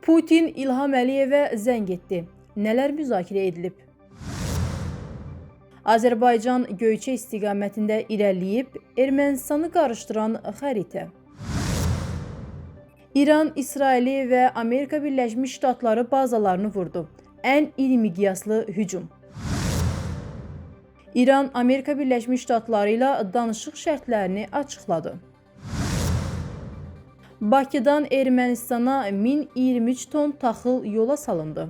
Putin İlham Əliyevə zəng etdi. Nələr müzakirə edilib? Azərbaycan Göyçə istiqamətində irəliləyib, Ermənistanı qarışdıran xəritə. İran, İsraili və Amerika Birləşmiş Ştatları bazalarını vurdu. Ən iri miqyaslı hücum. İran, Amerika Birləşmiş Ştatları ilə danışıq şərtlərini açıqladı. Bakıdan Ermənistana 1023 ton taxıl yola salındı.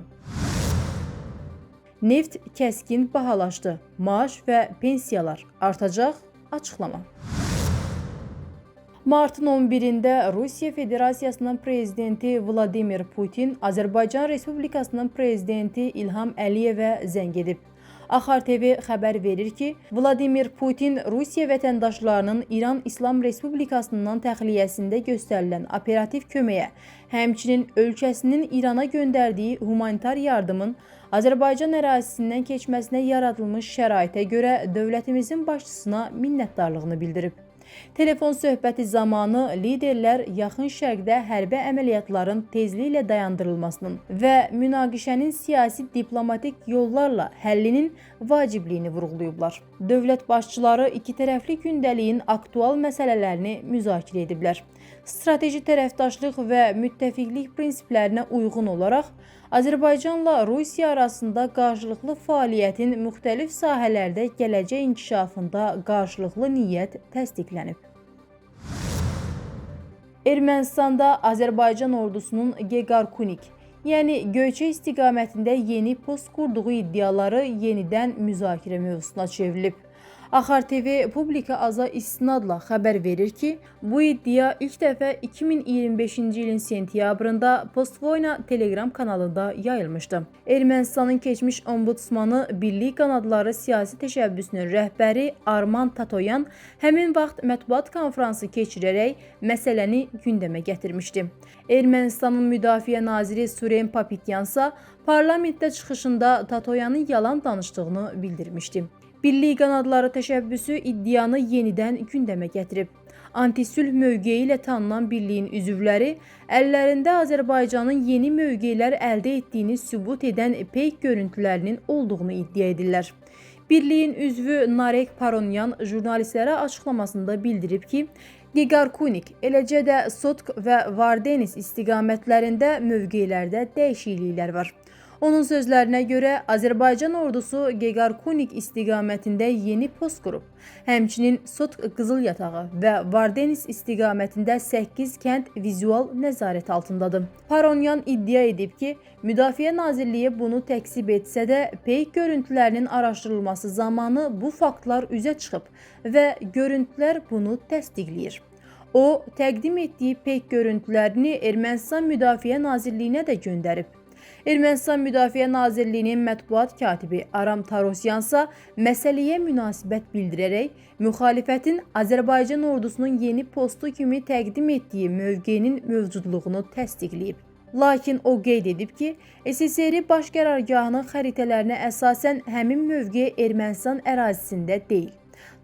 Neft kəskin bahalaşdı. Maaş və pensiyalar artacaq, açıqlama. Martın 11-də Rusiya Federasiyasının prezidenti Vladimir Putin Azərbaycan Respublikasının prezidenti İlham Əliyevə zəng edib. Axar TV xəbər verir ki, Vladimir Putin Rusiya vətəndaşlarının İran İslam Respublikasından təxliyəsində göstərilən operativ köməyə, həmçinin ölkəsinin İrana göndərdiyi humanitar yardımın Azərbaycan ərazisindən keçməsinə yaradılmış şəraitə görə dövlətimizin başçısına minnətdarlığını bildirib. Telefon söhbəti zamanı liderlər Yaxın Şərqdə hərbi əməliyyatların tezliklə dayandırılmasının və münaqişənin siyasi diplomatik yollarla həllinin vacibliyini vurğulayıblar. Dövlət başçıları iki tərəfli gündəliyin aktual məsələlərini müzakirə ediblər. Strateji tərəfdaşlıq və müttəfiqlik prinsiplərinə uyğun olaraq Azərbaycanla Rusiya arasında qarşılıqlı fəaliyyətin müxtəlif sahələrdə gələcək inkişafında qarşılıqlı niyyət təsdiqlənib. Ermənistanda Azərbaycan ordusunun Geqarkunik, yəni Göyçə istiqamətində yeni post qurduğu iddiaları yenidən müzakirə mövzusuna çevrilib. Axar TV publika aza istinadla xəbər verir ki, bu iddia ilk dəfə 2025-ci ilin sentyabrında Postvoyna Telegram kanalında yayılmışdı. Ermənistanın keçmiş ombudsmanı Birlik Qanadları siyasi təşəbbüsünün rəhbəri Arman Tatoyan həmin vaxt mətbuat konfransı keçirərək məsələni gündəmə gətirmişdi. Ermənistanın Müdafiə naziri Surен Papikyansa parlamentdə çıxışında Tatoyanın yalan danışdığını bildirmişdi. Birlik Qanadları təşəbbüsü iddianı yenidən gündəmə gətirib. Antisülh mövqeyi ilə tanınan birliyin üzvləri əllərində Azərbaycanın yeni mövqelər əldə etdiyini sübut edən peyk görüntülərinin olduğunu iddia edirlər. Birliyin üzvü Narek Paronyan jurnalistlərə açıqlamasında bildirib ki, Geqarkunik, eləcə də Sotq və Vardenis istiqamətlərində mövqelərdə dəyişikliklər var. Onun sözlərinə görə Azərbaycan ordusu Geqarkunik istiqamətində yeni post qurub. Həmçinin Sotq Qızıl Yatağı və Vardenis istiqamətində 8 kənd vizual nəzarət altındadır. Paronyan iddia edib ki, Müdafiə Nazirliyi bunu təksib etsə də, peyk görüntülərinin araşdırılması zamanı bu faktlar üzə çıxıb və görüntülər bunu təsdiqləyir. O, təqdim etdiyi peyk görüntülərini Ermənistan Müdafiə Nazirliyinə də göndərib. Ermənistan Müdafiə Nazirliyinin mətbuat katibi Aram Tarosyansa məsələyə münasibət bildirərək müxalifətin Azərbaycan ordusunun yeni postu kimi təqdim etdiyi mövqenin mövcudluğunu təsdiqləyib. Lakin o qeyd edib ki, SSR baş qərargahının xəritələrinə əsasən həmin mövqe Ermənistan ərazisində deyil.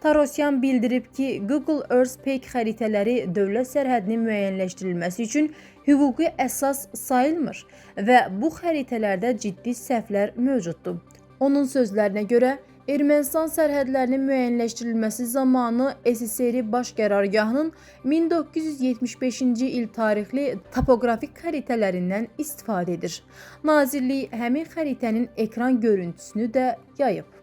Tarosyan bildirib ki, Google Earth peyk xəritələri dövlət sərhədinin müəyyənləşdirilməsi üçün hüquqi əsas sayılmır və bu xəritələrdə ciddi səhvlər mövcuddur. Onun sözlərinə görə, Ermənistan sərhədlərinin müəyyənləşdirilməsi zamanı SSR baş qərargahının 1975-ci il tarixli topoqrafik xəritələrindən istifadə edir. Nazirlik həmin xəritənin ekran görüntüsünü də yayıb.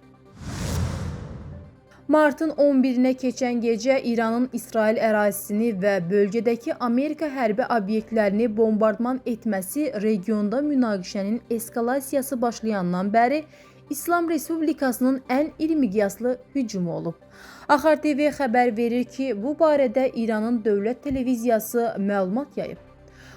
Martın 11-nə keçən gecə İranın İsrail ərazisini və bölgədəki Amerika hərbi obyektlərini bombardman etməsi regionda münaqişənin eskalasiyası başlayandan bəri İslam Respublikasının ən iri miqyaslı hücumu olub. Axar TV xəbər verir ki, bu barədə İranın dövlət televiziyası məlumat yayıb.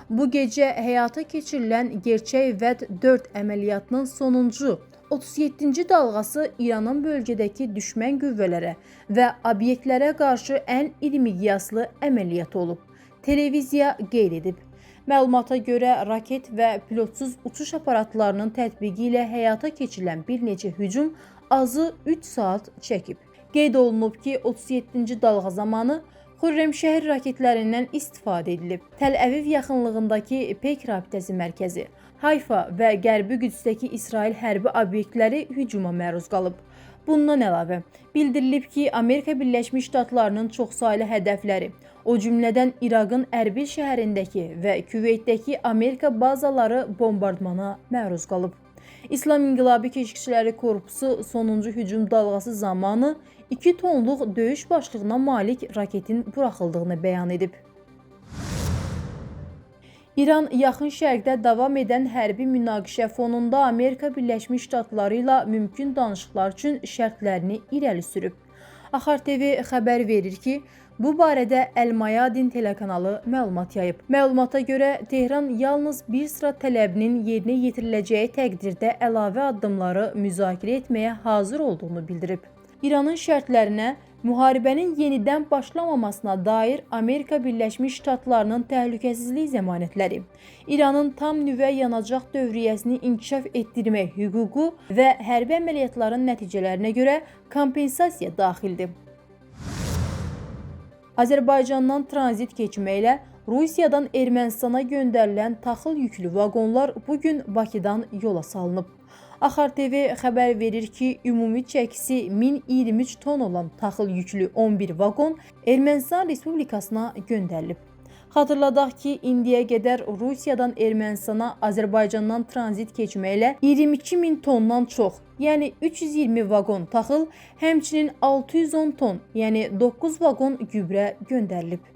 Bu gecə həyata keçirilən Gerçək Vəd 4 əməliyyatının sonuncu 37-ci dalğası İranın bölgədəki düşmən qüvvələrə və obyektlərə qarşı ən iri miqyaslı əməliyyat olub. Televiziya qeyd edib. Məlumata görə raket və pilotsuz uçuş aparatlarının tətbiqi ilə həyata keçirilən bir neçə hücum azı 3 saat çəkib. Qeyd olunub ki, 37-ci dalğa zamanı Xürrəm şəhər raketlərindən istifadə edilib. Təl-Əviv yaxınlığındakı Peyk rabitəsi mərkəzi, Hayfa və Qərbi Qüdsdəki İsrail hərbi obyektləri hücuma məruz qalıb. Bundan əlavə, bildirilib ki, Amerika Birləşmiş Ştatlarının çoxsaylı hədəfləri, o cümlədən İraqın Ərbil şəhərindəki və Küveytdəki Amerika bazaları bombardmana məruz qalıb. İslam İnqilabı Keşikçiləri Korpusu sonuncu hücum dalğası zamanı 2 tonluq döyüş başlığına malik raketin buraxıldığını bəyan edib. İran yaxın şərqdə davam edən hərbi münaqişə fonunda Amerika Birləşmiş Ştatları ilə mümkün danışıqlar üçün şərtlərini irəli sürüb. Axar TV xəbər verir ki, bu barədə Əl-Mayadin telekanalı məlumat yayıb. Məlumata görə Tehran yalnız bir sıra tələbinin yerinə yetiriləcəyi təqdirdə əlavə addımları müzakirə etməyə hazır olduğunu bildirib. İranın şərtlərinə müharibənin yenidən başlamamasına dair Amerika Birləşmiş Ştatlarının təhlükəsizlik zəmanətləri, İranın tam nüvə yanacaq dövriyyəsini inkişaf etdirmək hüququ və hərbi əməliyyatların nəticələrinə görə kompensasiya daxildir. Azərbaycandan tranzit keçməklə Rusiyadan Ermənistana göndərilən taxıl yüklü vaqonlar bugün Bakıdan yola salınıb. Axar TV xəbər verir ki, ümumi çəkisi 1023 ton olan taxıl yüklü 11 vaqon Ermənistan Respublikasına göndərilib. Xatırladaq ki, indiyə qədər Rusiyadan Ermənistana Azərbaycandan tranzit keçməklə 22 min tondan çox, yəni 320 vaqon taxıl, həmçinin 610 ton, yəni 9 vaqon gübrə göndərilib.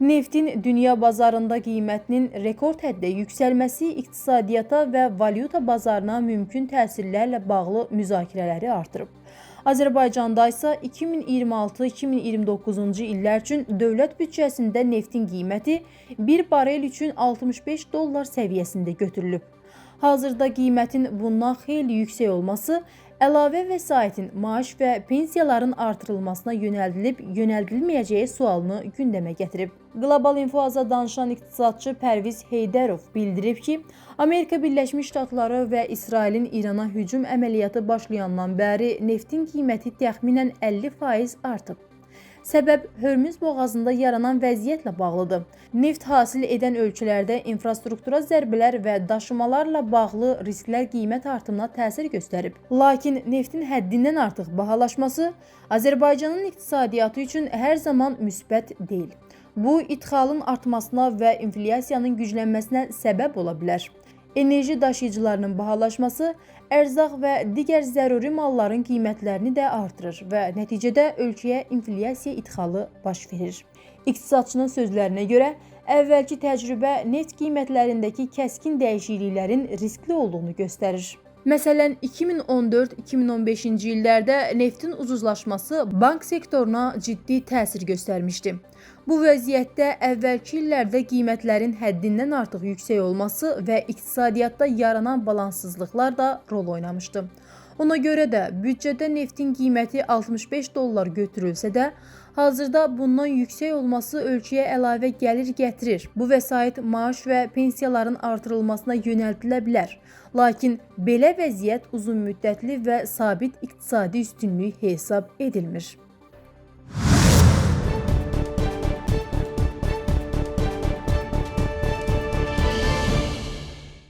Neftin dünya bazarında qiymətinin rekord həddə yüksəlməsi iqtisadiyyata və valyuta bazarına mümkün təsirlərlə bağlı müzakirələri artırıb. Azərbaycanda isə 2026-2029-cu illər üçün dövlət büdcəsində neftin qiyməti 1 barel üçün $65 səviyyəsində götürülüb. Hazırda qiymətin bundan xeyli yüksək olması əlavə vəsaitin maaş və pensiyaların artırılmasına yönəldilməyəcəyi sualını gündəmə gətirib. Qlobal Info-Aza danışan iqtisadçı Pərviz Heydərov bildirib ki, Amerika Birləşmiş Ştatları və İsrailin İrana hücum əməliyyatı başlayandan bəri neftin qiyməti təxminən 50% artıb. Səbəb Hörmüz boğazında yaranan vəziyyətlə bağlıdır. Neft hasil edən ölkələrdə infrastruktura zərbələr və daşımalarla bağlı risklər qiymət artımına təsir göstərib. Lakin neftin həddindən artıq bahalaşması Azərbaycanın iqtisadiyyatı üçün hər zaman müsbət deyil. Bu, idxalın artmasına və inflyasiyanın güclənməsinə səbəb ola bilər. Enerji daşıyıcılarının bahalaşması ərzaq və digər zəruri malların qiymətlərini də artırır və nəticədə ölkəyə inflyasiya idxalı baş verir. İqtisadçının sözlərinə görə, əvvəlki təcrübə neft qiymətlərindəki kəskin dəyişikliklərin riskli olduğunu göstərir. Məsələn, 2014-2015-ci illərdə neftin ucuzlaşması bank sektoruna ciddi təsir göstərmişdi. Bu vəziyyətdə əvvəlki illərdə qiymətlərin həddindən artıq yüksək olması və iqtisadiyyatda yaranan balanssızlıqlar da rol oynamışdı. Ona görə də büdcədə neftin qiyməti $65 götürülsə də, hazırda bundan yüksək olması ölkəyə əlavə gəlir gətirir. Bu vəsait maaş və pensiyaların artırılmasına yönəldilə bilər. Lakin belə vəziyyət uzunmüddətli və sabit iqtisadi üstünlük hesab edilmir.